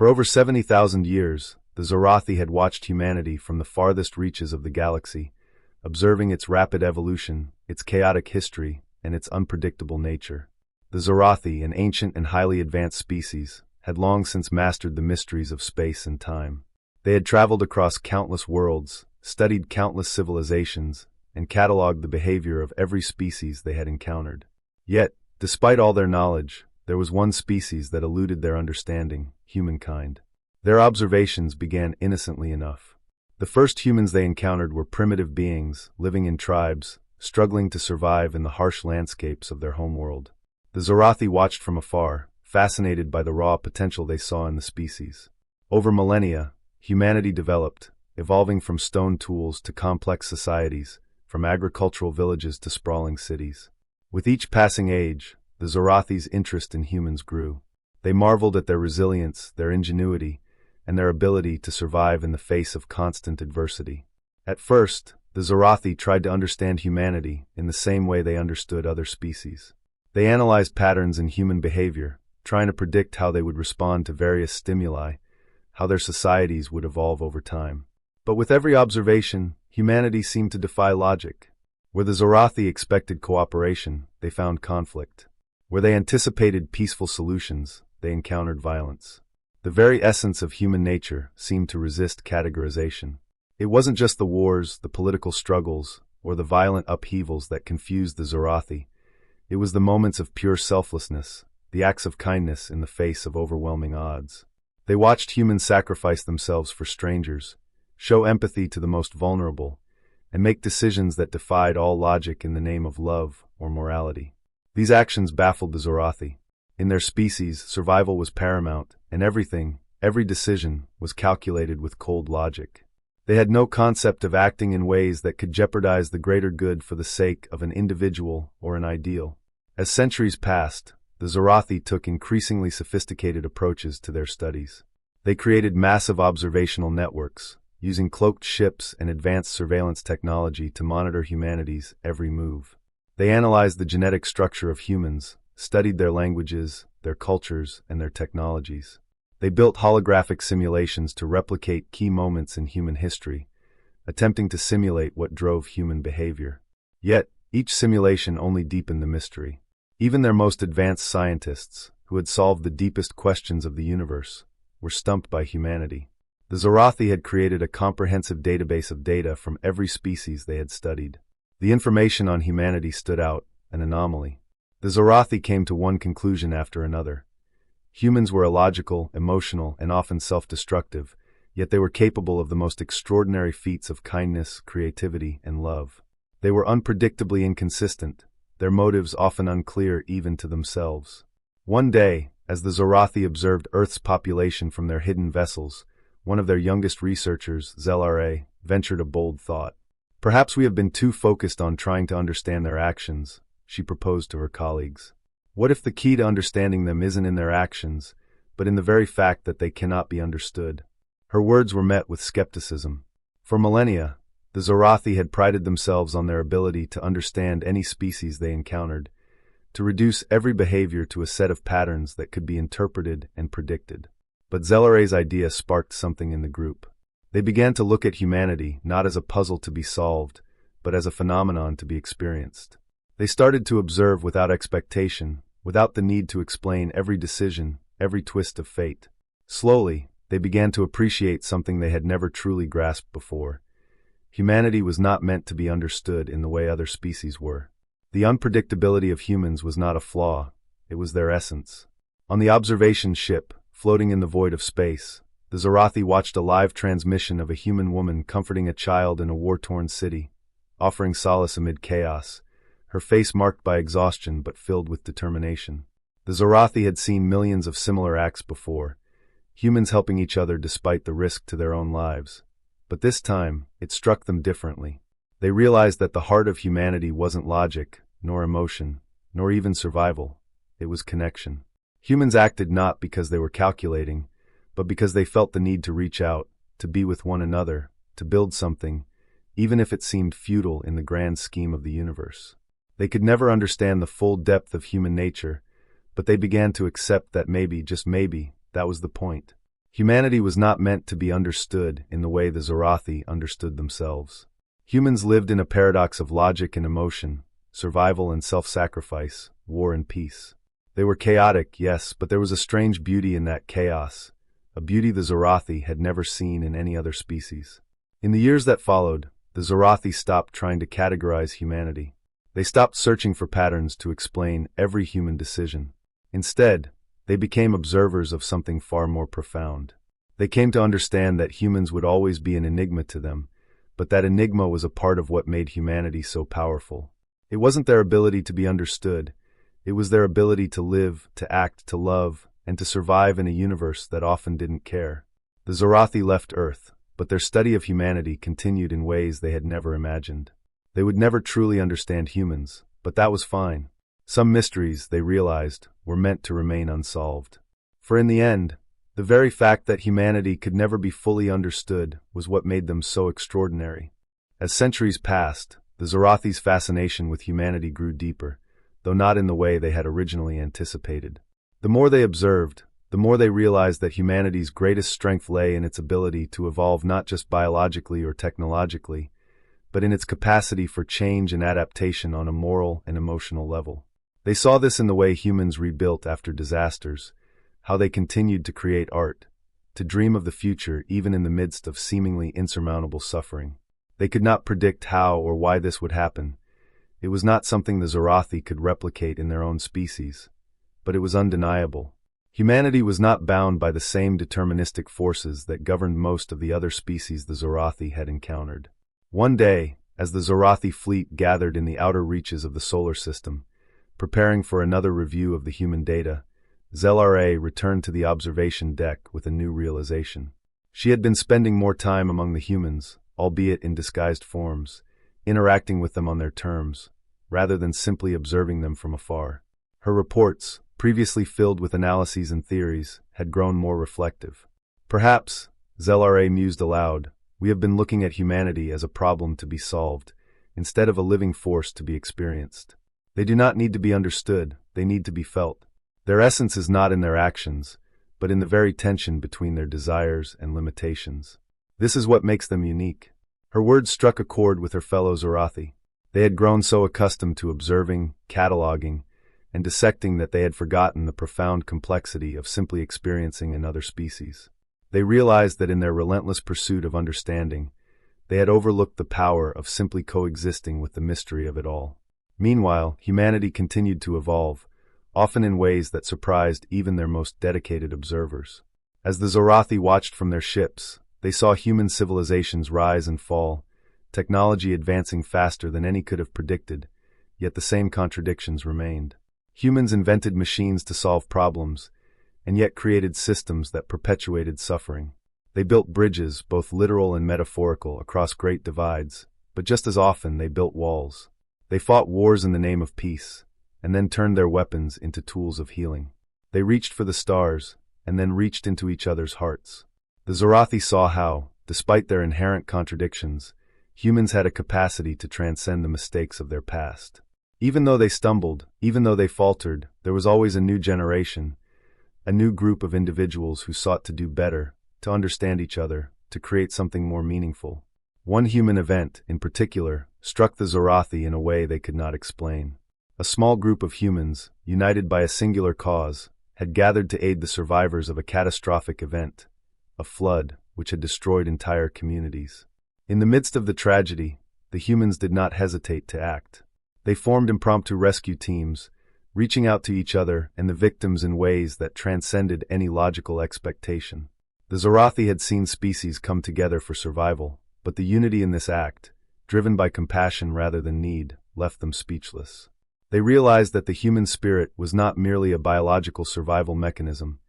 For over 70,000 years, the Zorathi had watched humanity from the farthest reaches of the galaxy, observing its rapid evolution, its chaotic history, and its unpredictable nature. The Zorathi, an ancient and highly advanced species, had long since mastered the mysteries of space and time. They had traveled across countless worlds, studied countless civilizations, and cataloged the behavior of every species they had encountered. Yet, despite all their knowledge, there was one species that eluded their understanding: humankind. Their observations began innocently enough. The first humans they encountered were primitive beings, living in tribes, struggling to survive in the harsh landscapes of their homeworld. The Zorathi watched from afar, fascinated by the raw potential they saw in the species. Over millennia, humanity developed, evolving from stone tools to complex societies, from agricultural villages to sprawling cities. With each passing age, the Zorathi's interest in humans grew. They marveled at their resilience, their ingenuity, and their ability to survive in the face of constant adversity. At first, the Zorathi tried to understand humanity in the same way they understood other species. They analyzed patterns in human behavior, trying to predict how they would respond to various stimuli, how their societies would evolve over time. But with every observation, humanity seemed to defy logic. Where the Zorathi expected cooperation, they found conflict. Where they anticipated peaceful solutions, they encountered violence. The very essence of human nature seemed to resist categorization. It wasn't just the wars, the political struggles, or the violent upheavals that confused the Zorathi. It was the moments of pure selflessness, the acts of kindness in the face of overwhelming odds. They watched humans sacrifice themselves for strangers, show empathy to the most vulnerable, and make decisions that defied all logic in the name of love or morality. These actions baffled the Zorathi. In their species, survival was paramount, and every decision, was calculated with cold logic. They had no concept of acting in ways that could jeopardize the greater good for the sake of an individual or an ideal. As centuries passed, the Zorathi took increasingly sophisticated approaches to their studies. They created massive observational networks, using cloaked ships and advanced surveillance technology to monitor humanity's every move. They analyzed the genetic structure of humans, studied their languages, their cultures, and their technologies. They built holographic simulations to replicate key moments in human history, attempting to simulate what drove human behavior. Yet, each simulation only deepened the mystery. Even their most advanced scientists, who had solved the deepest questions of the universe, were stumped by humanity. The Zorathi had created a comprehensive database of data from every species they had studied. The information on humanity stood out, an anomaly. The Zorathi came to one conclusion after another. Humans were illogical, emotional, and often self-destructive, yet they were capable of the most extraordinary feats of kindness, creativity, and love. They were unpredictably inconsistent, their motives often unclear even to themselves. One day, as the Zorathi observed Earth's population from their hidden vessels, one of their youngest researchers, Zelare, ventured a bold thought. "Perhaps we have been too focused on trying to understand their actions," she proposed to her colleagues. "What if the key to understanding them isn't in their actions, but in the very fact that they cannot be understood?" Her words were met with skepticism. For millennia, the Zorathi had prided themselves on their ability to understand any species they encountered, to reduce every behavior to a set of patterns that could be interpreted and predicted. But Zelare's idea sparked something in the group. They began to look at humanity not as a puzzle to be solved, but as a phenomenon to be experienced. They started to observe without expectation, without the need to explain every decision, every twist of fate. Slowly, they began to appreciate something they had never truly grasped before. Humanity was not meant to be understood in the way other species were. The unpredictability of humans was not a flaw, it was their essence. On the observation ship, floating in the void of space, the Zorathi watched a live transmission of a human woman comforting a child in a war-torn city, offering solace amid chaos, her face marked by exhaustion but filled with determination. The Zorathi had seen millions of similar acts before, humans helping each other despite the risk to their own lives. But this time, it struck them differently. They realized that the heart of humanity wasn't logic, nor emotion, nor even survival. It was connection. Humans acted not because they were calculating, but because they felt the need to reach out, to be with one another, to build something, even if it seemed futile in the grand scheme of the universe. They could never understand the full depth of human nature, but they began to accept that maybe, just maybe, that was the point. Humanity was not meant to be understood in the way the Zorathi understood themselves. Humans lived in a paradox of logic and emotion, survival and self-sacrifice, war and peace. They were chaotic, yes, but there was a strange beauty in that chaos, a beauty the Zorathi had never seen in any other species. In the years that followed, the Zorathi stopped trying to categorize humanity. They stopped searching for patterns to explain every human decision. Instead, they became observers of something far more profound. They came to understand that humans would always be an enigma to them, but that enigma was a part of what made humanity so powerful. It wasn't their ability to be understood, it was their ability to live, to act, to love, and to survive in a universe that often didn't care. The Zorathi left Earth, but their study of humanity continued in ways they had never imagined. They would never truly understand humans, but that was fine. Some mysteries, they realized, were meant to remain unsolved. For in the end, the very fact that humanity could never be fully understood was what made them so extraordinary. As centuries passed, the Zorathi's fascination with humanity grew deeper, though not in the way they had originally anticipated. The more they observed, the more they realized that humanity's greatest strength lay in its ability to evolve not just biologically or technologically, but in its capacity for change and adaptation on a moral and emotional level. They saw this in the way humans rebuilt after disasters, how they continued to create art, to dream of the future even in the midst of seemingly insurmountable suffering. They could not predict how or why this would happen. It was not something the Zorathi could replicate in their own species, but it was undeniable. Humanity was not bound by the same deterministic forces that governed most of the other species the Zorathi had encountered. One day, as the Zorathi fleet gathered in the outer reaches of the solar system, preparing for another review of the human data, Zelra returned to the observation deck with a new realization. She had been spending more time among the humans, albeit in disguised forms, interacting with them on their terms, rather than simply observing them from afar. Her reports, previously filled with analyses and theories, had grown more reflective. Perhaps, Zelra mused aloud, we have been looking at humanity as a problem to be solved, instead of a living force to be experienced. They do not need to be understood, they need to be felt. Their essence is not in their actions, but in the very tension between their desires and limitations. This is what makes them unique. Her words struck a chord with her fellow Zorathi. They had grown so accustomed to observing, cataloging, and dissecting that they had forgotten the profound complexity of simply experiencing another species. They realized that in their relentless pursuit of understanding, they had overlooked the power of simply coexisting with the mystery of it all. Meanwhile, humanity continued to evolve, often in ways that surprised even their most dedicated observers. As the Zorathi watched from their ships, they saw human civilizations rise and fall, technology advancing faster than any could have predicted, yet the same contradictions remained. Humans invented machines to solve problems, and yet created systems that perpetuated suffering. They built bridges, both literal and metaphorical, across great divides, but just as often they built walls. They fought wars in the name of peace, and then turned their weapons into tools of healing. They reached for the stars, and then reached into each other's hearts. The Zorathi saw how, despite their inherent contradictions, humans had a capacity to transcend the mistakes of their past. Even though they stumbled, even though they faltered, there was always a new generation, a new group of individuals who sought to do better, to understand each other, to create something more meaningful. One human event, in particular, struck the Zorathi in a way they could not explain. A small group of humans, united by a singular cause, had gathered to aid the survivors of a catastrophic event, a flood which had destroyed entire communities. In the midst of the tragedy, the humans did not hesitate to act. They formed impromptu rescue teams, reaching out to each other and the victims in ways that transcended any logical expectation. The Zorathi had seen species come together for survival, but the unity in this act, driven by compassion rather than need, left them speechless. They realized that the human spirit was not merely a biological survival mechanism.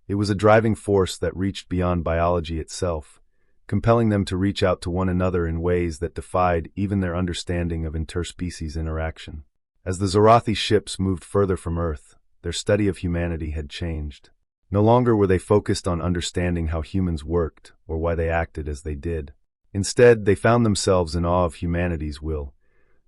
It was a driving force that reached beyond biology itself, compelling them to reach out to one another in ways that defied even their understanding of interspecies interaction. As the Zorathi ships moved further from Earth, their study of humanity had changed. No longer were they focused on understanding how humans worked or why they acted as they did. Instead, they found themselves in awe of humanity's will,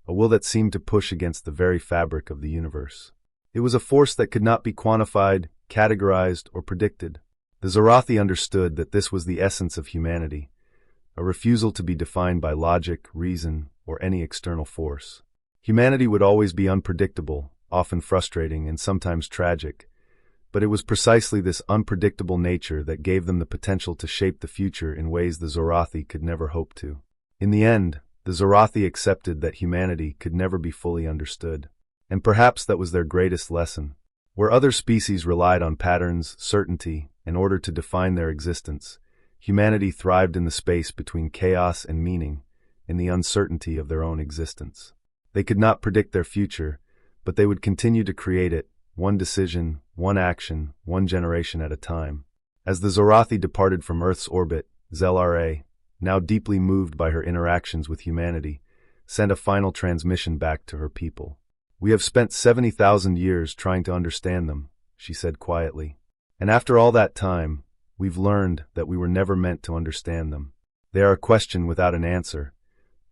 a will that seemed to push against the very fabric of the universe. It was a force that could not be quantified, categorized, or predicted. The Zorathi understood that this was the essence of humanity, a refusal to be defined by logic, reason, or any external force. Humanity would always be unpredictable, often frustrating, and sometimes tragic, but it was precisely this unpredictable nature that gave them the potential to shape the future in ways the Zorathi could never hope to. In the end, the Zorathi accepted that humanity could never be fully understood, and perhaps that was their greatest lesson. Where other species relied on patterns, certainty, in order to define their existence, humanity thrived in the space between chaos and meaning, in the uncertainty of their own existence. They could not predict their future, but they would continue to create it, one decision, one action, one generation at a time. As the Zorathi departed from Earth's orbit, Zelra, now deeply moved by her interactions with humanity, sent a final transmission back to her people. "We have spent 70,000 years trying to understand them," she said quietly. "And after all that time, we've learned that we were never meant to understand them. They are a question without an answer,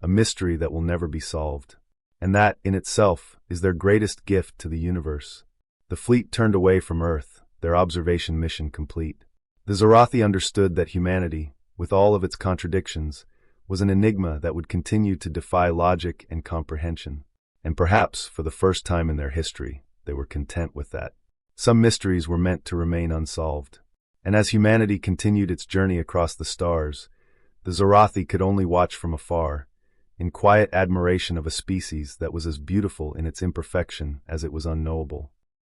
a mystery that will never be solved. And that, in itself, is their greatest gift to the universe." The fleet turned away from Earth, their observation mission complete. The Zorathi understood that humanity, with all of its contradictions, was an enigma that would continue to defy logic and comprehension. And perhaps, for the first time in their history, they were content with that. Some mysteries were meant to remain unsolved. And as humanity continued its journey across the stars, the Zorathi could only watch from afar, in quiet admiration of a species that was as beautiful in its imperfection as it was unknowable.